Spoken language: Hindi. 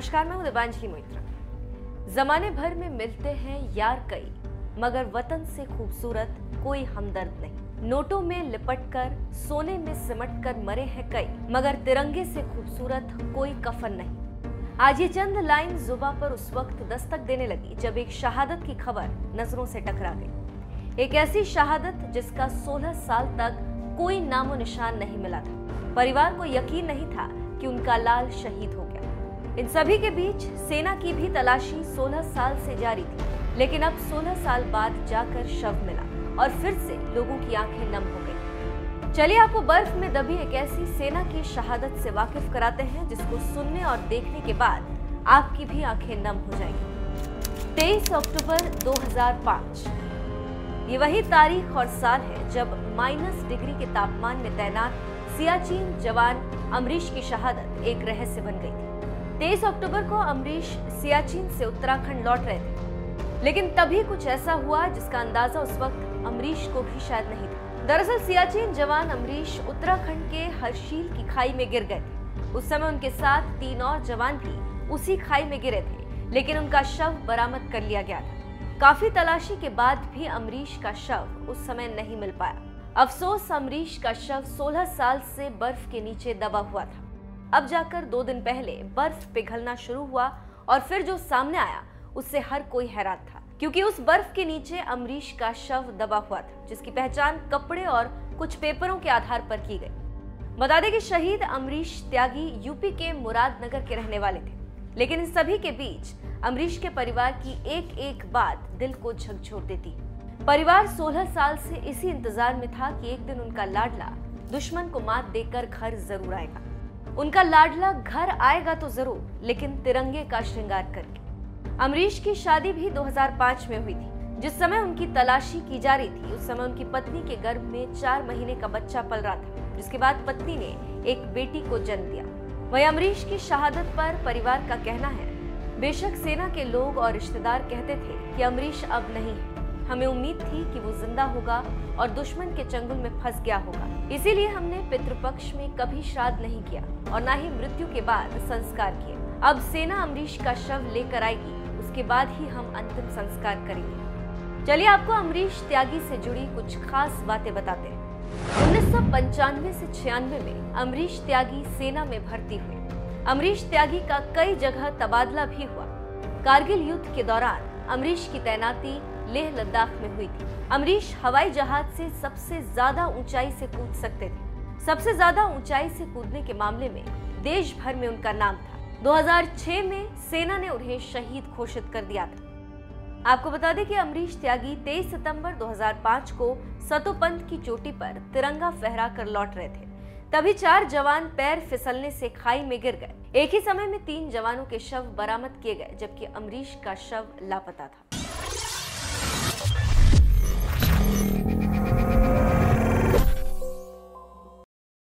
नमस्कार, मैं हूं दिव्यांजलि मोइत्रा। जमाने भर में मिलते हैं यार कई, मगर वतन से खूबसूरत कोई हमदर्द नहीं। नोटों में लिपटकर, सोने में सिमटकर मरे हैं कई, मगर तिरंगे से खूबसूरत कोई कफन नहीं। आज ये चंद लाइन जुबां पर उस वक्त दस्तक देने लगी जब एक शहादत की खबर नजरों से टकरा गई। एक ऐसी शहादत जिसका 16 साल तक कोई नामो निशान नहीं मिला था। परिवार को यकीन नहीं था कि उनका लाल शहीद हो गया। इन सभी के बीच सेना की भी तलाशी 16 साल से जारी थी, लेकिन अब 16 साल बाद जाकर शव मिला और फिर से लोगों की आंखें नम हो गई। चलिए आपको बर्फ में दबी एक ऐसी सेना की शहादत से वाकिफ कराते हैं जिसको सुनने और देखने के बाद आपकी भी आंखें नम हो जाएंगी। 23 अक्टूबर 2005 ये वही तारीख और साल है जब -डिग्री के तापमान में तैनात सियाचिन जवान अमरीश की शहादत एक रहस्य बन गई थी। 23 अक्टूबर को अमरीश सियाचिन से उत्तराखंड लौट रहे थे, लेकिन तभी कुछ ऐसा हुआ जिसका अंदाजा उस वक्त अमरीश को भी शायद नहीं था। दरअसल सियाचिन जवान अमरीश उत्तराखंड के हर्षिल की खाई में गिर गए थे। उस समय उनके साथ 3 और जवान भी उसी खाई में गिरे थे, लेकिन उनका शव बरामद कर लिया गया था। काफी तलाशी के बाद भी अमरीश का शव उस समय नहीं मिल पाया। अफसोस, अमरीश का शव 16 साल से बर्फ के नीचे दबा हुआ था। अब जाकर 2 दिन पहले बर्फ पिघलना शुरू हुआ और फिर जो सामने आया उससे हर कोई हैरान था, क्योंकि उस बर्फ के नीचे अमरीश का शव दबा हुआ था, जिसकी पहचान कपड़े और कुछ पेपरों के आधार पर की गई। बता दें कि शहीद अमरीश त्यागी यूपी के मुरादनगर के रहने वाले थे, लेकिन इन सभी के बीच अमरीश के परिवार की एक एक बात दिल को झकझोर देती है। परिवार 16 साल से इसी इंतजार में था कि एक दिन उनका लाडला दुश्मन को मात देकर घर जरूर आएगा। उनका लाडला घर आएगा तो जरूर, लेकिन तिरंगे का श्रृंगार करके। अमरीश की शादी भी 2005 में हुई थी। जिस समय उनकी तलाशी की जा रही थी उस समय उनकी पत्नी के गर्भ में 4 महीने का बच्चा पल रहा था, जिसके बाद पत्नी ने एक बेटी को जन्म दिया। वहीं अमरीश की शहादत पर परिवार का कहना है, बेशक सेना के लोग और रिश्तेदार कहते थे कि अमरीश अब नहीं है, हमें उम्मीद थी कि वो जिंदा होगा और दुश्मन के चंगुल में फंस गया होगा, इसीलिए हमने पितृपक्ष में कभी श्राद्ध नहीं किया और ना ही मृत्यु के बाद संस्कार किए। अब सेना अमरीश का शव लेकर आएगी, उसके बाद ही हम अंतिम संस्कार करेंगे। चलिए आपको अमरीश त्यागी से जुड़ी कुछ खास बातें बताते हैं। 1995 से 96 में अमरीश त्यागी सेना में भर्ती हुए। अमरीश त्यागी का कई जगह तबादला भी हुआ। कारगिल युद्ध के दौरान अमरीश की तैनाती लेह लद्दाख में हुई थी। अमरीश हवाई जहाज से सबसे ज्यादा ऊंचाई से कूद सकते थे। सबसे ज्यादा ऊंचाई से कूदने के मामले में देश भर में उनका नाम था। 2006 में सेना ने उन्हें शहीद घोषित कर दिया था। आपको बता दें कि अमरीश त्यागी 23 सितंबर 2005 को सतोपंथ की चोटी पर तिरंगा फहरा कर लौट रहे थे। तभी 4 जवान पैर फिसलने से खाई में गिर गए। एक ही समय में 3 जवानों के शव बरामद किए गए, जबकि अमरीश का शव लापता था।